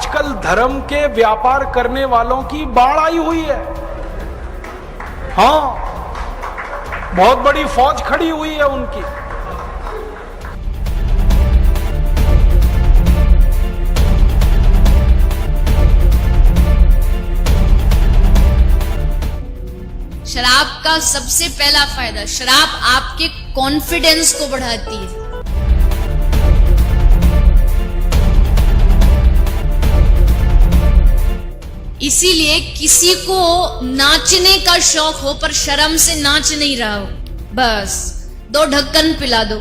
आजकल धर्म के व्यापार करने वालों की बाढ़ आई हुई है। हाँ, बहुत बड़ी फौज खड़ी हुई है उनकी। शराब का सबसे पहला फायदा, शराब आपके कॉन्फिडेंस को बढ़ाती है। इसीलिए किसी को नाचने का शौक हो पर शर्म से नाच नहीं रहा हो, बस 2 ढक्कन पिला दो।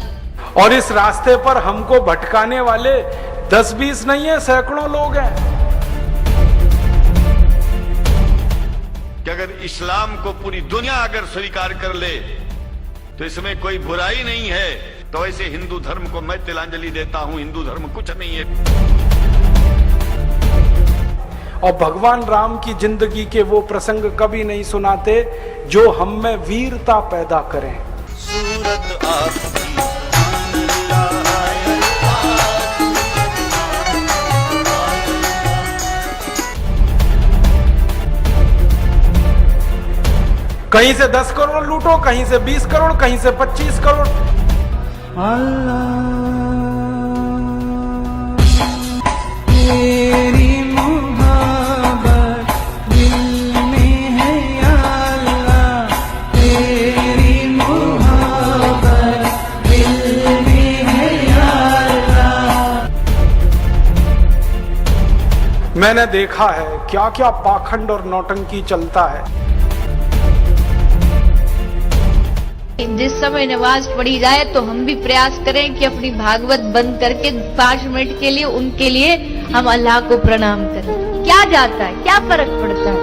और इस रास्ते पर हमको भटकाने वाले 10-20 नहीं है, सैकड़ों लोग हैं। कि अगर इस्लाम को पूरी दुनिया अगर स्वीकार कर ले तो इसमें कोई बुराई नहीं है, तो ऐसे हिंदू धर्म को मैं तिलांजलि देता हूं। हिंदू धर्म कुछ नहीं है। और भगवान राम की जिंदगी के वो प्रसंग कभी नहीं सुनाते जो हम में वीरता पैदा करें। सूरत आपकी कहीं से 10 करोड़ लूटो, कहीं से 20 करोड़, कहीं से 25 करोड़। तेरी मोहब्बत दिल में है या अल्लाह, तेरी मोहब्बत दिल में है या अल्लाह। मैंने देखा है क्या क्या पाखंड और नौटंकी चलता है। जिस समय नमाज पढ़ी जाए तो हम भी प्रयास करें कि अपनी भागवत बंद करके 5 मिनट के लिए उनके लिए हम अल्लाह को प्रणाम करें। क्या जाता है, क्या फर्क पड़ता है।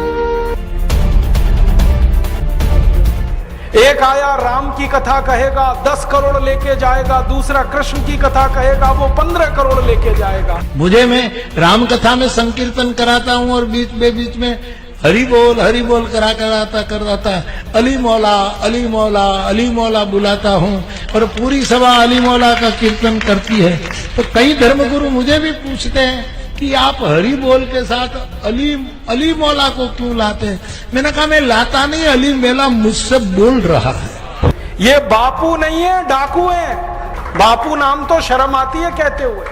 एक आया राम की कथा कहेगा 10 करोड़ लेके जाएगा, दूसरा कृष्ण की कथा कहेगा वो 15 करोड़ लेके जाएगा। मुझे मैं राम कथा में संकीर्तन कराता हूँ और बीच में हरि बोल कराता अली मौला बुलाता हूँ और पूरी सभा अली मौला का कीर्तन करती है। तो कई धर्मगुरु मुझे भी पूछते हैं कि आप हरि बोल के साथ अली मौला को क्यों लाते हैं। मैंने कहा मैं लाता नहीं, अली मेला मुझसे बोल रहा है। ये बापू नहीं है, डाकू है। बापू नाम तो शर्म आती है कहते हुए,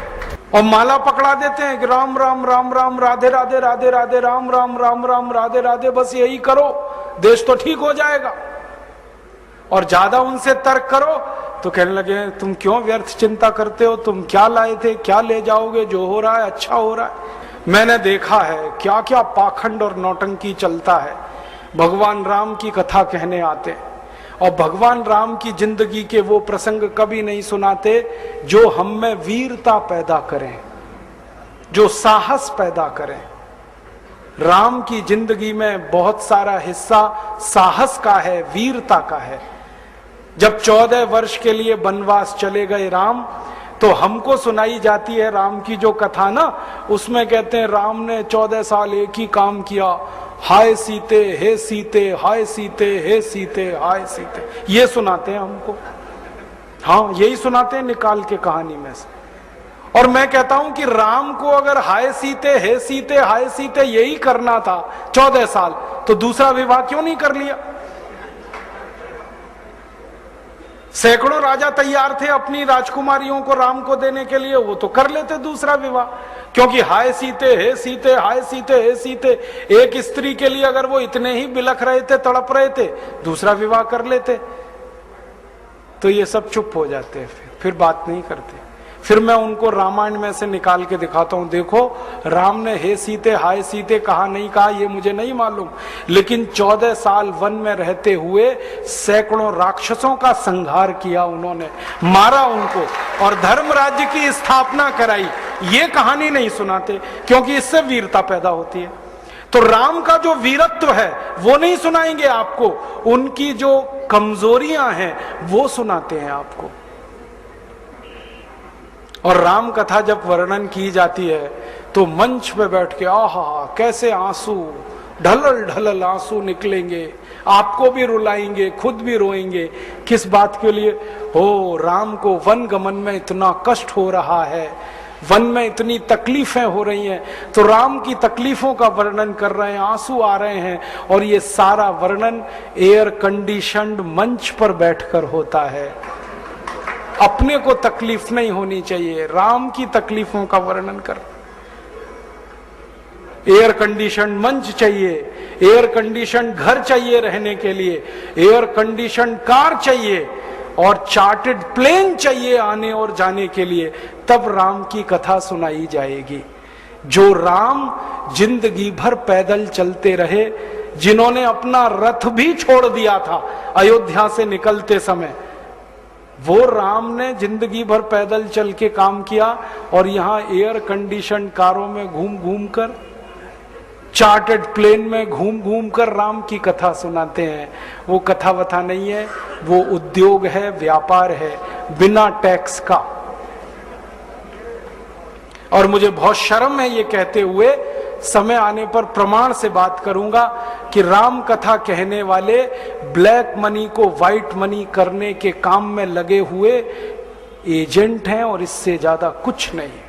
और माला पकड़ा देते हैं कि राम राम राम राम राधे राधे राधे राधे राम राम राम राम राधे राधे, बस यही करो देश तो ठीक हो जाएगा। और ज्यादा उनसे तर्क करो तो कहने लगे तुम क्यों व्यर्थ चिंता करते हो, तुम क्या लाए थे, क्या ले जाओगे, जो हो रहा है अच्छा हो रहा है। मैंने देखा है क्या क्या पाखंड और नौटंकी चलता है। भगवान राम की कथा कहने आते और भगवान राम की जिंदगी के वो प्रसंग कभी नहीं सुनाते जो हम में वीरता पैदा करें, जो साहस पैदा करें। राम की जिंदगी में बहुत सारा हिस्सा साहस का है, वीरता का है। जब 14 वर्ष के लिए वनवास चले गए राम, तो हमको सुनाई जाती है राम की जो कथा ना, उसमें कहते हैं राम ने 14 साल एक ही काम किया, हाय सीते हे सीते, हाय सीते हे सीते, हाय सीते, ये सुनाते हैं हमको। हाँ, यही सुनाते हैं निकाल के कहानी में से। और मैं कहता हूं कि राम को अगर हाय सीते हे सीते हाय सीते यही करना था 14 साल, तो दूसरा विवाह क्यों नहीं कर लिया। सैकड़ों राजा तैयार थे अपनी राजकुमारियों को राम को देने के लिए, वो तो कर लेते दूसरा विवाह। क्योंकि हाय सीते हे सीते, हाय सीते हे सीते, एक स्त्री के लिए अगर वो इतने ही बिलख रहे थे, तड़प रहे थे, दूसरा विवाह कर लेते। तो ये सब चुप हो जाते हैं, फिर बात नहीं करते। फिर मैं उनको रामायण में से निकाल के दिखाता हूं, देखो राम ने हे सीते हाय सीते कहा नहीं कहा ये मुझे नहीं मालूम, लेकिन 14 साल वन में रहते हुए सैकड़ों राक्षसों का संहार किया उन्होंने, मारा उनको और धर्म राज्य की स्थापना कराई। ये कहानी नहीं सुनाते क्योंकि इससे वीरता पैदा होती है। तो राम का जो वीरत्व है वो नहीं सुनाएंगे आपको, उनकी जो कमजोरियां हैं वो सुनाते हैं आपको। और राम कथा जब वर्णन की जाती है तो मंच पे बैठ के आहा कैसे आंसू, ढलल ढलल आंसू निकलेंगे, आपको भी रुलाएंगे, खुद भी रोएंगे। किस बात के लिए? हो राम को वन गमन में इतना कष्ट हो रहा है, वन में इतनी तकलीफें हो रही हैं, तो राम की तकलीफों का वर्णन कर रहे हैं, आंसू आ रहे हैं, और ये सारा वर्णन एयर कंडीशनड मंच पर बैठकर होता है। अपने को तकलीफ नहीं होनी चाहिए, राम की तकलीफों का वर्णन कर। एयर कंडीशन मंच चाहिए, एयर कंडीशन घर चाहिए रहने के लिए, एयर कंडीशन कार चाहिए, और चार्टर्ड प्लेन चाहिए आने और जाने के लिए, तब राम की कथा सुनाई जाएगी। जो राम जिंदगी भर पैदल चलते रहे, जिन्होंने अपना रथ भी छोड़ दिया था अयोध्या से निकलते समय, वो राम ने जिंदगी भर पैदल चल के काम किया, और यहां एयर कंडीशन कारों में घूम घूम कर, चार्टर्ड प्लेन में घूम घूम कर राम की कथा सुनाते हैं। वो कथा वथा नहीं है, वो उद्योग है, व्यापार है, बिना टैक्स का। और मुझे बहुत शर्म है ये कहते हुए, समय आने पर प्रमाण से बात करूंगा कि राम कथा कहने वाले ब्लैक मनी को व्हाइट मनी करने के काम में लगे हुए एजेंट हैं, और इससे ज्यादा कुछ नहीं है।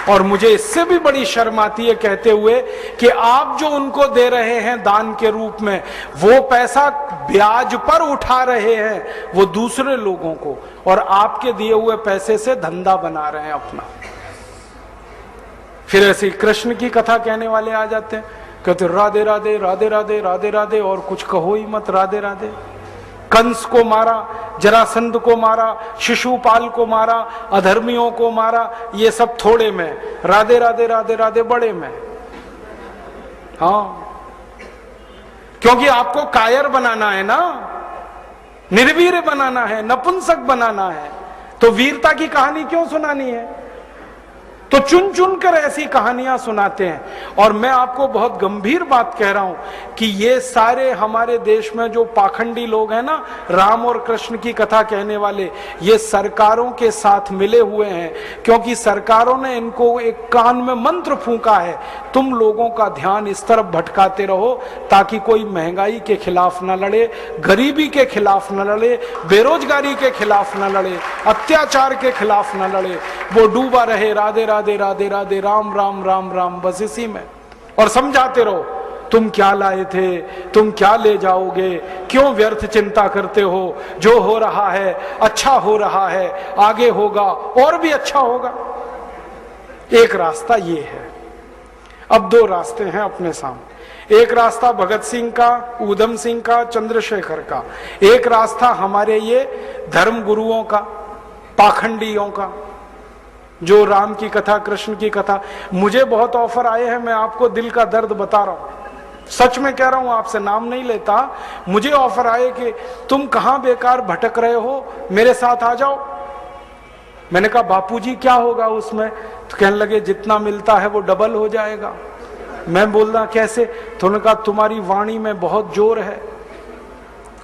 और मुझे इससे भी बड़ी शर्म आती है कहते हुए कि आप जो उनको दे रहे हैं दान के रूप में, वो पैसा ब्याज पर उठा रहे हैं वो दूसरे लोगों को, और आपके दिए हुए पैसे से धंधा बना रहे हैं अपना। फिर ऐसे कृष्ण की कथा कहने वाले आ जाते हैं, कहते राधे राधे राधे राधे राधे राधे, और कुछ कहो ही मत, राधे राधे। कंस को मारा, जरासंध को मारा, शिशुपाल को मारा, अधर्मियों को मारा, ये सब थोड़े में, राधे राधे राधे राधे बड़े में। हाँ, क्योंकि आपको कायर बनाना है ना, निर्वीर बनाना है, नपुंसक बनाना है, तो वीरता की कहानी क्यों सुनानी है? तो चुन चुन कर ऐसी कहानियां सुनाते हैं। और मैं आपको बहुत गंभीर बात कह रहा हूं कि ये सारे हमारे देश में जो पाखंडी लोग हैं ना, राम और कृष्ण की कथा कहने वाले, ये सरकारों के साथ मिले हुए हैं, क्योंकि सरकारों ने इनको एक कान में मंत्र फूंका है, तुम लोगों का ध्यान इस तरफ भटकाते रहो ताकि कोई महंगाई के खिलाफ न लड़े, गरीबी के खिलाफ न लड़े, बेरोजगारी के खिलाफ न लड़े, अत्याचार के खिलाफ न लड़े, वो डूबा रहे राधे राधे राधे राधे राम राम राम राम, बस इसी में। और समझाते रहो, तुम क्या लाए थे, तुम क्या ले जाओगे, क्यों व्यर्थ चिंता करते हो, जो हो रहा है अच्छा हो रहा है, आगे होगा और भी अच्छा होगा। एक रास्ता ये है। अब दो रास्ते हैं अपने सामने, एक रास्ता भगत सिंह का, ऊधम सिंह का, चंद्रशेखर का, एक रास्ता हमारे ये धर्म गुरुओं का, पाखंडियों का, जो राम की कथा, कृष्ण की कथा। मुझे बहुत ऑफर आए हैं, मैं आपको दिल का दर्द बता रहा हूं, सच में कह रहा हूं, आपसे नाम नहीं लेता। मुझे ऑफर आए कि तुम कहां बेकार भटक रहे हो, मेरे साथ आ जाओ। मैंने कहा बापूजी क्या होगा उसमें? तो कहने लगे जितना मिलता है वो डबल हो जाएगा। मैं बोल रहा कैसे? तो उन्होंने कहा तुम्हारी वाणी में बहुत जोर है,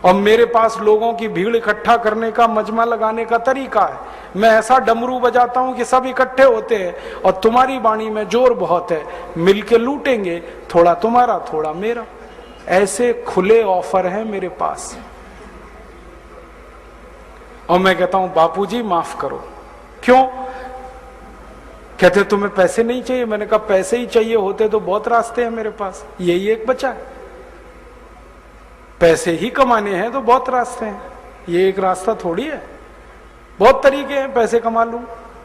और मेरे पास लोगों की भीड़ इकट्ठा करने का, मजमा लगाने का तरीका है। मैं ऐसा डमरू बजाता हूं कि सब इकट्ठे होते हैं, और तुम्हारी वाणी में जोर बहुत है, मिलके लूटेंगे, थोड़ा तुम्हारा थोड़ा मेरा। ऐसे खुले ऑफर हैं मेरे पास। और मैं कहता हूं बापूजी माफ करो। क्यों? कहते तुम्हें पैसे नहीं चाहिए। मैंने कहा पैसे ही चाहिए होते तो बहुत रास्ते हैं मेरे पास, यही एक बचा है। पैसे ही कमाने हैं तो बहुत रास्ते हैं, ये एक रास्ता थोड़ी है। बहुत तरीके हैं, पैसे कमा लूं,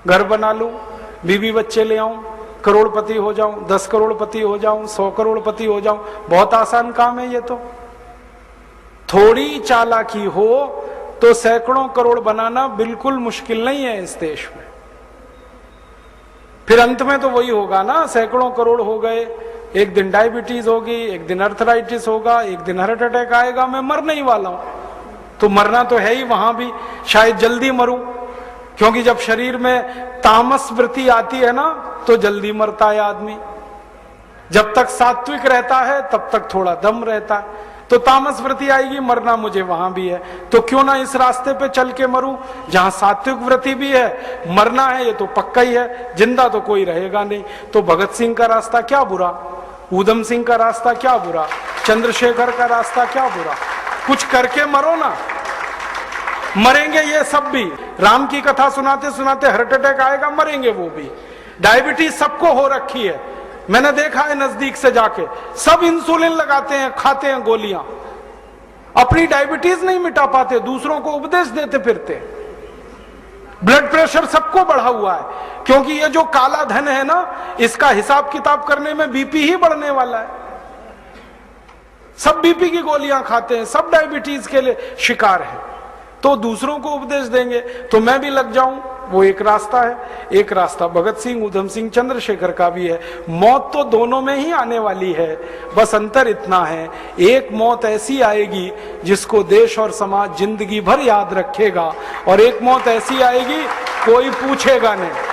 घर बना लूं, बीवी बच्चे ले आऊं, करोड़पति हो जाऊं, 10 करोड़पति हो जाऊं, 100 करोड़पति हो जाऊं, बहुत आसान काम है ये तो। थोड़ी चालाकी हो तो सैकड़ों करोड़ बनाना बिल्कुल मुश्किल नहीं है इस देश में। फिर अंत में तो वही होगा ना, सैकड़ों करोड़ हो गए, एक दिन डायबिटीज होगी, एक दिन अर्थराइटिस होगा, एक दिन हार्ट अटैक आएगा, मैं मरने ही वाला हूं। तो मरना तो है ही, वहां भी शायद जल्दी मरूं, क्योंकि जब शरीर में तामस वृत्ति आती है ना तो जल्दी मरता है आदमी। जब तक सात्विक रहता है तब तक थोड़ा दम रहता है, तो तामस वृत्ति आएगी, मरना मुझे वहां भी है। तो क्यों ना इस रास्ते पे चल के मरूं जहां सात्विक वृत्ति भी है, मरना है ये तो पक्का ही है, जिंदा तो कोई रहेगा नहीं। तो भगत सिंह का रास्ता क्या बुरा, ऊधम सिंह का रास्ता क्या बुरा, चंद्रशेखर का रास्ता क्या बुरा, कुछ करके मरो ना। मरेंगे ये सब भी। राम की कथा सुनाते सुनाते हार्ट अटैक आएगा, मरेंगे वो भी। डायबिटीज सबको हो रखी है, मैंने देखा है नजदीक से जाके, सब इंसुलिन लगाते हैं, खाते हैं गोलियां, अपनी डायबिटीज नहीं मिटा पाते, दूसरों को उपदेश देते फिरते। ब्लड प्रेशर सबको बढ़ा हुआ है, क्योंकि ये जो काला धन है ना, इसका हिसाब किताब करने में बीपी ही बढ़ने वाला है। सब बीपी की गोलियां खाते हैं, सब डायबिटीज के लिए शिकार है, तो दूसरों को उपदेश देंगे तो मैं भी लग जाऊं, वो एक रास्ता है। एक रास्ता भगत सिंह, उधम सिंह, चंद्रशेखर का भी है। मौत तो दोनों में ही आने वाली है, बस अंतर इतना है, एक मौत ऐसी आएगी जिसको देश और समाज जिंदगी भर याद रखेगा, और एक मौत ऐसी आएगी कोई पूछेगा नहीं।